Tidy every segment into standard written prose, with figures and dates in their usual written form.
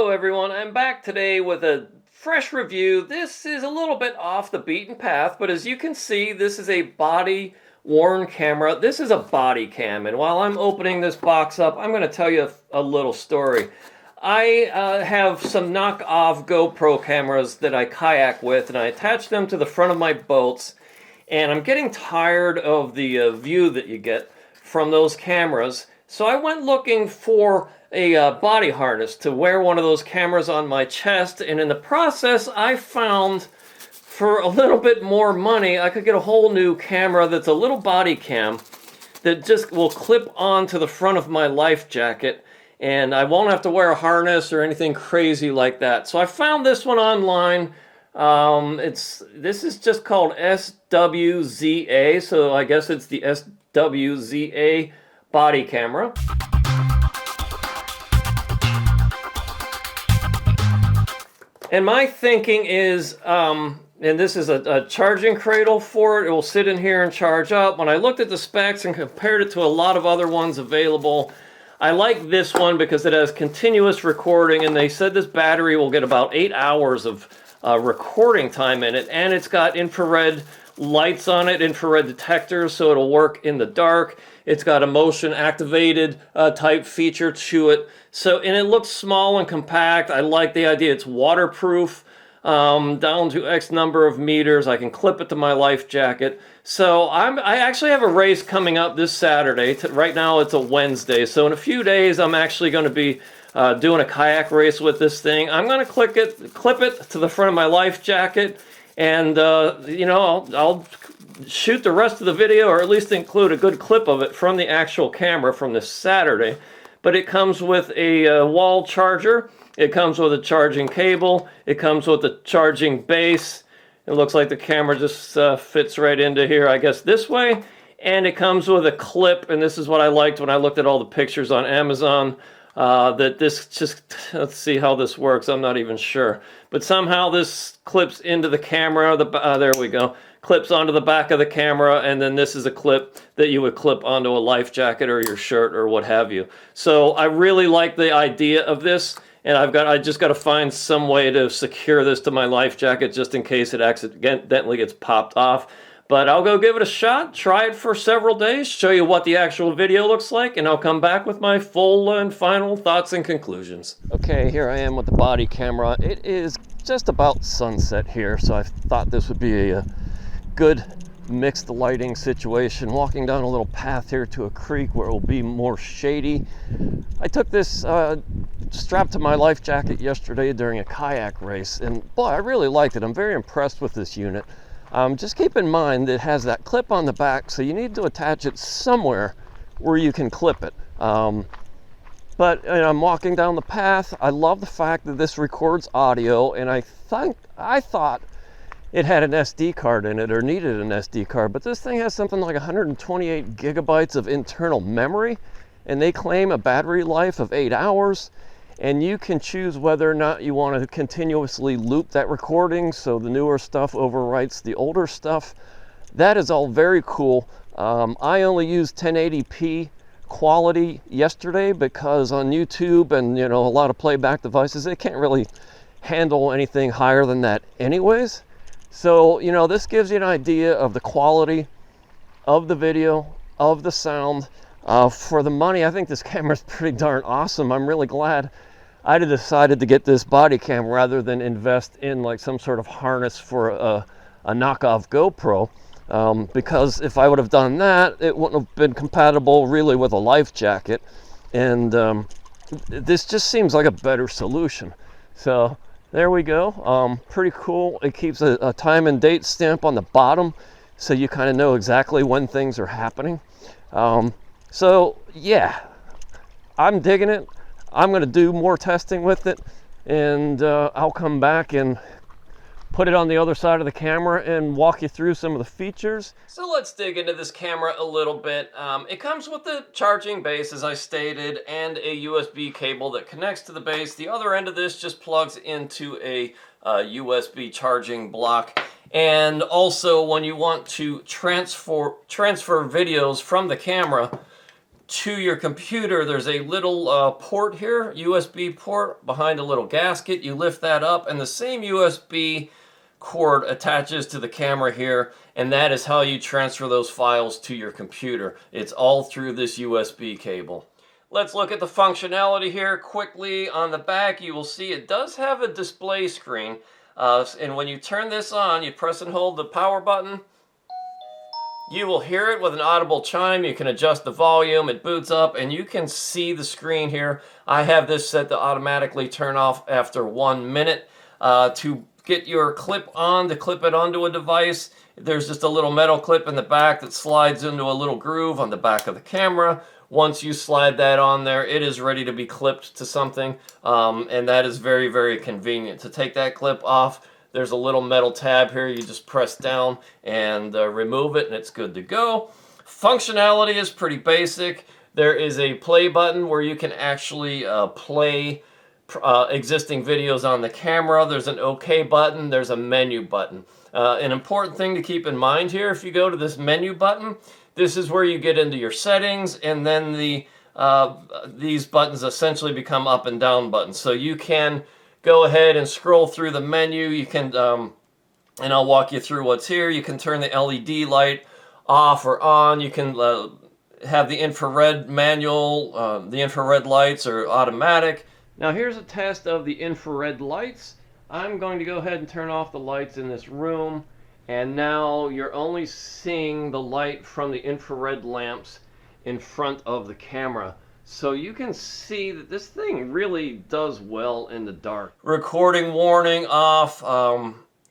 Hello everyone, I'm back today with a fresh review. This is a little bit off the beaten path, but as you can see, this is a body worn camera. This is a Bodycam, and while I'm opening this box up, I'm going to tell you a little story. I have some knockoff GoPro cameras that I kayak with, and I attach them to the front of my boats, and I'm getting tired of the view that you get from those cameras. So I went looking for a body harness to wear one of those cameras on my chest, and in the process I found for a little bit more money I could get a whole new camera that's a little body cam that just will clip onto the front of my life jacket, and I won't have to wear a harness or anything crazy like that. So I found this one online. This is just called SWZA, so I guess it's the SWZA body camera. And my thinking is, and this is a charging cradle for it. It will sit in here and charge up. When I looked at the specs and compared it to a lot of other ones available, I like this one because it has continuous recording, and they said this battery will get about 8 hours of recording time in it, and it's got infrared lights on it, infrared detectors, so it'll work in the dark. It's got a motion activated type feature to it. So, and it looks small and compact. I like the idea. It's waterproof down to X number of meters. I can clip it to my life jacket. So I actually have a race coming up this Saturday. Right now it's a Wednesday. So in a few days I'm actually going to be doing a kayak race with this thing. I'm going to clip it to the front of my life jacket, and you know, I'll shoot the rest of the video, or at least include a good clip of it from the actual camera from this Saturday. But it comes with a wall charger, it comes with a charging cable, it comes with a charging base. It looks like the camera just fits right into here, I guess this way. And it comes with a clip, and this is what I liked when I looked at all the pictures on Amazon, that this just, let's see how this works, I'm not even sure. But somehow this clips into the camera, there we go. Clips onto the back of the camera, and then this is a clip that you would clip onto a life jacket or your shirt or what have you. So I really like the idea of this, and I just got to find some way to secure this to my life jacket just in case it accidentally gets popped off. But I'll go give it a shot, try it for several days, show you what the actual video looks like, and I'll come back with my full and final thoughts and conclusions. Okay, here I am with the body camera. It is just about sunset here, so I thought this would be a good mixed lighting situation. Walking down a little path here to a creek where it will be more shady. I took this strapped to my life jacket yesterday during a kayak race, and boy, I really liked it. I'm very impressed with this unit. Just keep in mind that it has that clip on the back, so you need to attach it somewhere where you can clip it. But I'm walking down the path. I love the fact that this records audio, and I thought it had an SD card in it, or needed an SD card, but this thing has something like 128 gigabytes of internal memory, and they claim a battery life of 8 hours, and you can choose whether or not you want to continuously loop that recording so the newer stuff overwrites the older stuff. That is all very cool. I only used 1080p quality yesterday because on YouTube and a lot of playback devices, they can't really handle anything higher than that anyways. So, this gives you an idea of the quality of the video, of the sound. For the money, I think this camera is pretty darn awesome. I'm really glad I decided to get this body cam rather than invest in like some sort of harness for a knockoff GoPro. Because if I would have done that, it wouldn't have been compatible really with a life jacket. And this just seems like a better solution. So there we go. Pretty cool. It keeps a time and date stamp on the bottom, so you kind of know exactly when things are happening. So yeah, I'm digging it. I'm going to do more testing with it, and I'll come back and put it on the other side of the camera and walk you through some of the features. So let's dig into this camera a little bit. It comes with the charging base, as I stated, and a USB cable that connects to the base. The other end of this just plugs into a USB charging block. And also, when you want to transfer videos from the camera to your computer, there's a little port here, USB port, behind a little gasket. You lift that up, and the same USB cord attaches to the camera here, and that is how you transfer those files to your computer. It's all through this USB cable. Let's look at the functionality here quickly. On the back, you will see it does have a display screen, and when you turn this on, you press and hold the power button. You will hear it with an audible chime. You can adjust the volume, it boots up, and you can see the screen here. I have this set to automatically turn off after 1 minute. To get your clip on, to clip it onto a device, there's just a little metal clip in the back that slides into a little groove on the back of the camera. Once you slide that on there, it is ready to be clipped to something, and that is very, very convenient. To take that clip off, there's a little metal tab here. You just press down and remove it, and it's good to go. Functionality is pretty basic. There is a play button where you can actually play existing videos on the camera. There's an OK button. There's a menu button. An important thing to keep in mind here, if you go to this menu button, this is where you get into your settings, and then these buttons essentially become up and down buttons. So you can go ahead and scroll through the menu. You can, and I'll walk you through what's here. You can turn the LED light off or on. You can have the infrared manual. The infrared lights are automatic. Now here's a test of the infrared lights. I'm going to go ahead and turn off the lights in this room, and now you're only seeing the light from the infrared lamps in front of the camera. So you can see that this thing really does well in the dark. Recording warning off.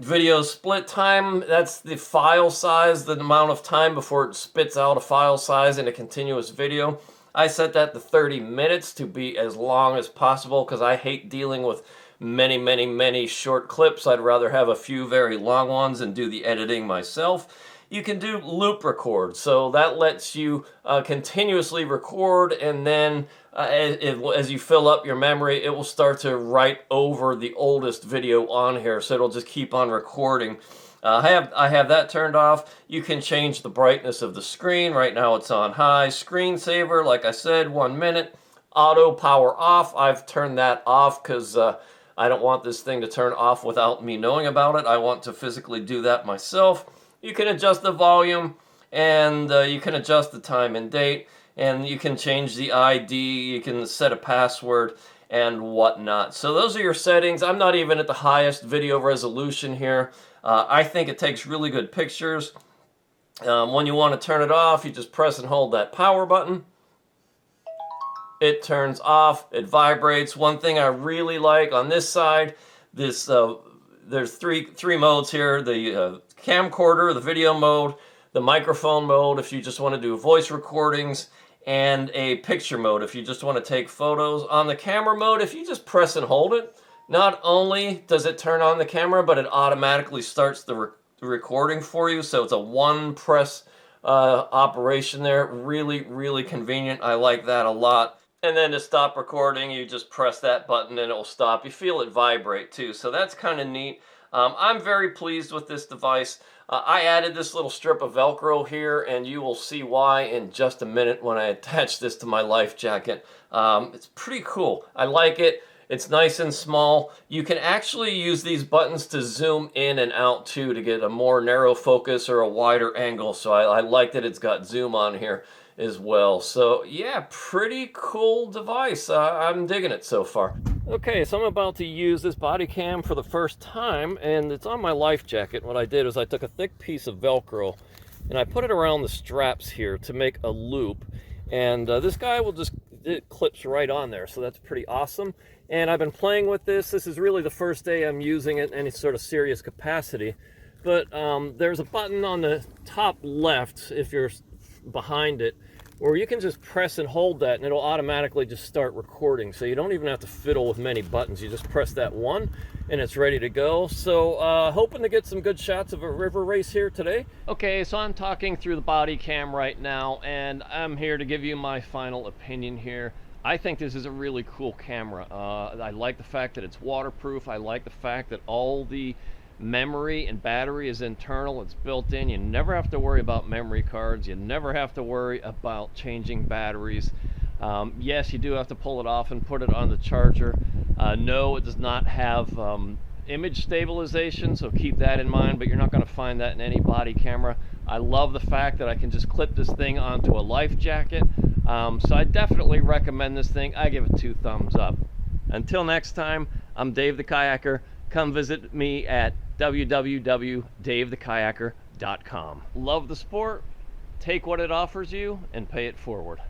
Video split time, that's the file size, the amount of time before it spits out a file size in a continuous video. I set that to 30 minutes to be as long as possible because I hate dealing with many short clips. I'd rather have a few very long ones and do the editing myself. You can do loop record, so that lets you continuously record, and then as you fill up your memory, it will start to write over the oldest video on here, so it'll just keep on recording. I have that turned off. You can change the brightness of the screen. Right now it's on high. Screensaver, like I said, 1 minute. Auto power off, I've turned that off because I don't want this thing to turn off without me knowing about it. I want to physically do that myself. You can adjust the volume, and you can adjust the time and date, and you can change the ID, you can set a password, and whatnot. So those are your settings. I'm not even at the highest video resolution here. I think it takes really good pictures. When you want to turn it off, you just press and hold that power button. It turns off, it vibrates. One thing I really like on this side, there's three modes here. The camcorder, the video mode, the microphone mode if you just want to do voice recordings, and a picture mode if you just want to take photos. On the camera mode, if you just press and hold it, not only does it turn on the camera, but it automatically starts the recording for you. So it's a one press operation there. Really convenient. I like that a lot. And then to stop recording, you just press that button and it will stop. You feel it vibrate too, so that's kind of neat. I'm very pleased with this device. I added this little strip of Velcro here, and you will see why in just a minute when I attach this to my life jacket. It's pretty cool. I like it. It's nice and small. You can actually use these buttons to zoom in and out too to get a more narrow focus or a wider angle. So I like that it's got zoom on here as well. So yeah, pretty cool device. I'm digging it so far. Okay, so I'm about to use this Bodycam for the first time, and it's on my life jacket. What I did is I took a thick piece of Velcro and I put it around the straps here to make a loop, and this guy will just, it clips right on there, so that's pretty awesome. And I've been playing with this. This is really the first day I'm using it in any sort of serious capacity, but there's a button on the top left if you're behind it where you can just press and hold that and it'll automatically just start recording, so you don't even have to fiddle with many buttons. You just press that one and it's ready to go. So hoping to get some good shots of a river race here today. Okay, so I'm talking through the Bodycam right now, and I'm here to give you my final opinion here. I think this is a really cool camera. I like the fact that it's waterproof. I like the fact that all the Memory and battery is internal, it's built in. You never have to worry about memory cards. You never have to worry about changing batteries. Yes, you do have to pull it off and put it on the charger. No, it does not have image stabilization, so keep that in mind, but you're not going to find that in any body camera. I love the fact that I can just clip this thing onto a life jacket, so I definitely recommend this thing. I give it 2 thumbs up. Until next time, I'm Dave the Kayaker. Come visit me at www.davethekayaker.com. Love the sport, take what it offers you, and pay it forward.